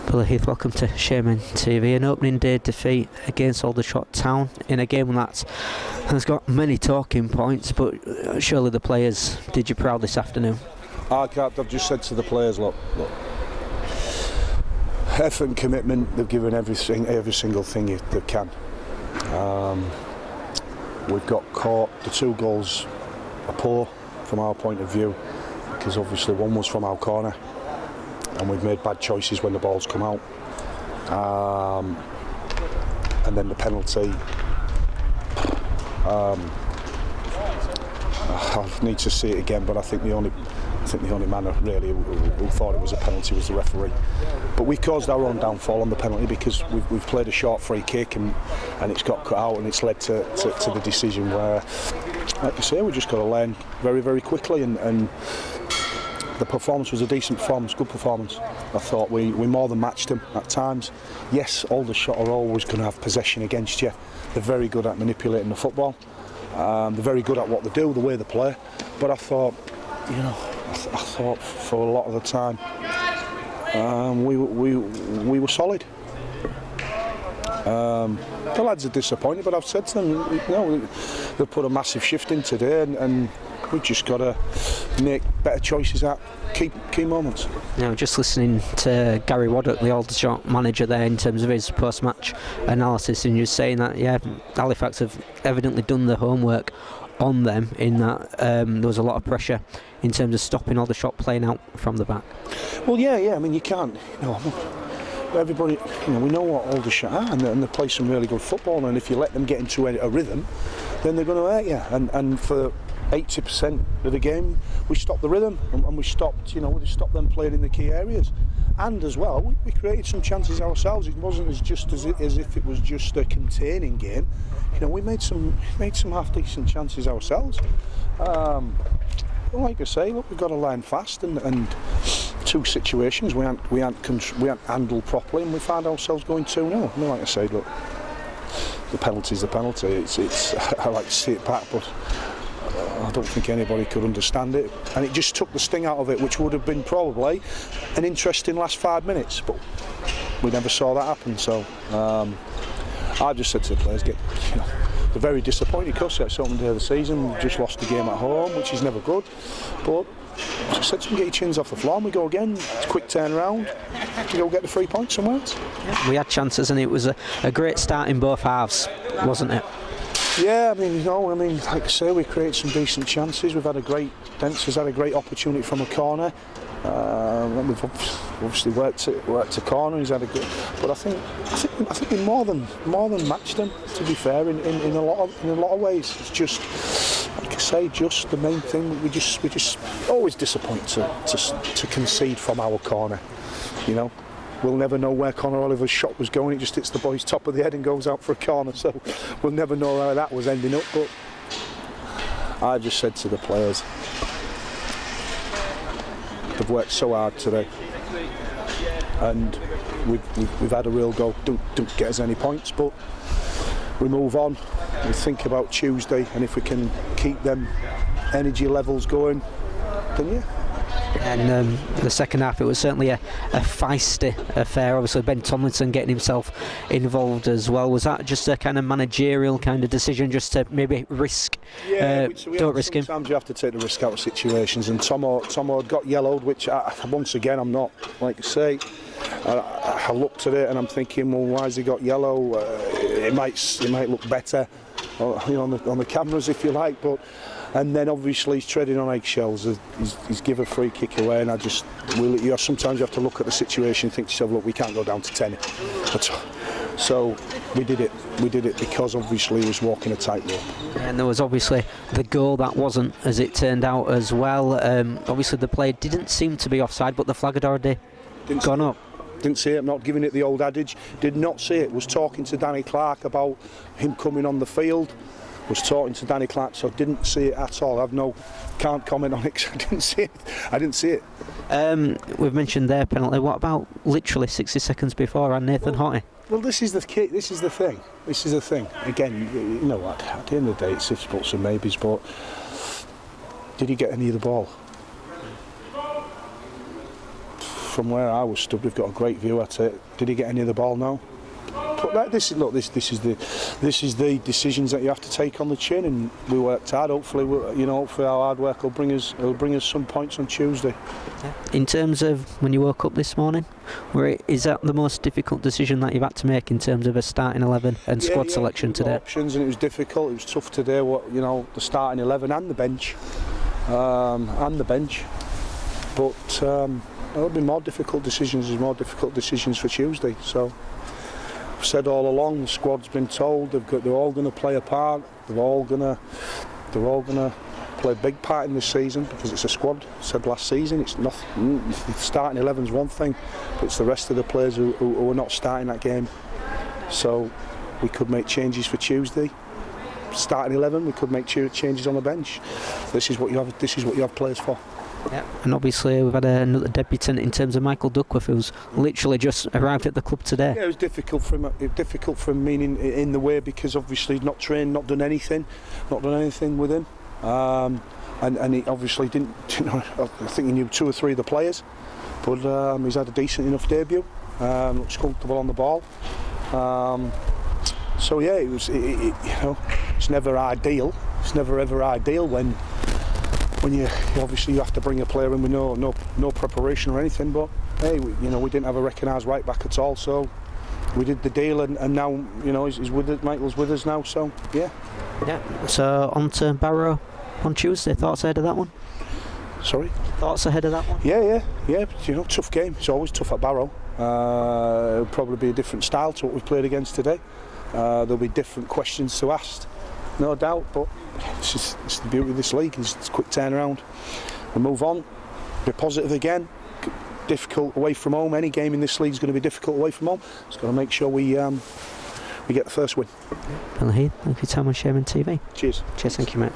Billy Heath, welcome to ShaymenTV. An opening day defeat against Aldershot Town in a game that has got many talking points, but surely the players did you proud this afternoon. I've just said to the players, look, effort and commitment, they've given every single thing they can. We've got caught, the 2 goals are poor from our point of view, because obviously one was from our corner and we've made bad choices when the ball's come out, and then the penalty, I need to see it again, but I think the only man really who thought it was a penalty was the referee. But we caused our own downfall on the penalty because we've played a short free kick and it's got cut out, and it's led to the decision where, like you say, we just got to learn very, very quickly, and the performance was a decent performance, good performance. I thought we more than matched them at times. Yes, Aldershot are always going to have possession against you. They're very good at manipulating the football. They're very good at what they do, the way they play. But I thought, I thought for a lot of the time we were solid. The lads are disappointed, but I've said to them, they've put a massive shift in today, and we've just got to make better choices at key moments. Now, just listening to Gary Waddock, the Aldershot manager there, in terms of his post-match analysis, and you're saying that, Halifax have evidently done the homework on them, in that there was a lot of pressure in terms of stopping Aldershot playing out from the back. Well, yeah. I mean, you can't, everybody, we know what Aldershot are, and they play some really good football, and if you let them get into a rhythm, then they're going to hurt you. And for 80% of the game, we stopped the rhythm, and we stopped, we stopped them playing in the key areas. And as well, we created some chances ourselves. It wasn't as if it was just a containing game. We made some half decent chances ourselves. Like I say, look, we've got to learn fast, and 2 situations we hadn't handled properly, and we found ourselves going 2-0. Like I say, look, the penalty's the penalty. It's I like to see it back, but I don't think anybody could understand it, and it just took the sting out of it, which would have been probably an interesting last 5 minutes, but we never saw that happen. So I just said to the players, they're very disappointed because it's opening day of the season. We've just lost the game at home, which is never good, but I just said to them, get your chins off the floor, and we go again. It's a quick turnaround, we go get the 3 points somewhere else. We had chances, and it was a great start in both halves, wasn't it? Yeah, I mean, like I say, we created some decent chances. We've had Dents has had a great opportunity from a corner. We've obviously worked a corner. He's had a good, but I think we more than matched them. To be fair, in a lot of ways, it's just, like I say, just the main thing. We just always disappoint to concede from our corner. We'll never know where Conor Oliver's shot was going. It just hits the boy's top of the head and goes out for a corner. So we'll never know how that was ending up. But I just said to the players, they've worked so hard today, and we've had a real go. Don't get us any points, but we move on. We think about Tuesday, and if we can keep them energy levels going, then yeah. And the second half, it was certainly a feisty affair. Obviously, Ben Tomlinson getting himself involved as well. Was that just a kind of managerial kind of decision, just to maybe risk? Don't risk him. Sometimes you have to take the risk out of situations. And Tomo had got yellowed, which once again, I'm not, like I say. I looked at it and I'm thinking, well, why has he got yellow? It might look better, on the cameras, if you like, but. And then obviously he's treading on eggshells. He's give a free kick away, and sometimes you have to look at the situation and think to yourself, look, we can't go down to 10. So we did it. We did it because obviously he was walking a tightrope. And there was obviously the goal that wasn't, as it turned out as well. Obviously the play didn't seem to be offside, but the flag had already gone up. Didn't see it. I'm not giving it the old adage. Did not see it. Was talking to Danny Clark about him coming on the field. Was talking to Danny Clark, so didn't see it at all. Can't comment on it because I didn't see it. We've mentioned their penalty. What about literally 60 seconds before, and Nathan Hottie? Well, this is the thing. Again, what? At the end of the day, it's ifs, buts and maybes. But did he get any of the ball? from where I was stood, we've got a great view at it. Did he get any of the ball? No. But this is the decisions that you have to take on the chin, and we worked hard. Hopefully, hopefully our hard work will bring us some points on Tuesday. In terms of when you woke up this morning, is that the most difficult decision that you've had to make in terms of a starting 11 and squad selection today? Options, and it was difficult. It was tough today. The starting 11 and the bench, But there'll be more difficult decisions. There's more difficult decisions for Tuesday. So. I've said all along, the squad's been told they're all going to play a part. They're all going to play a big part in this season because it's a squad. I said last season, it's nothing. Starting 11's one thing, but it's the rest of the players who are not starting that game. So we could make changes for Tuesday. Starting 11, we could make changes on the bench. This is what you have. This is what you have players for. Yeah, and obviously we've had another debutant in terms of Michael Duckworth, who's literally just arrived at the club today. Yeah, it was difficult for him. Meaning in the way because obviously he's not trained, not done anything with him, and he obviously didn't. I think he knew 2 or 3 of the players, but he's had a decent enough debut. Looks comfortable on the ball. So yeah, it's never ideal. It's never ever ideal when you obviously you have to bring a player in with no preparation or anything, but hey, we didn't have a recognised right back at all, so we did the deal, and now he's with us. Michael's with us now, so yeah. So on to Barrow on Tuesday. Thoughts ahead of that one? Sorry. Thoughts ahead of that one? Yeah. Tough game. It's always tough at Barrow. It'll probably be a different style to what we've played against today. There'll be different questions to ask, no doubt, but it's the beauty of this league. It's a quick turnaround. We move on. Be positive again. Difficult away from home. Any game in this league is going to be difficult away from home. Just got to make sure we get the first win. Billy Heath, thank you for your time on ShaymenTV. Cheers. Thank you, mate.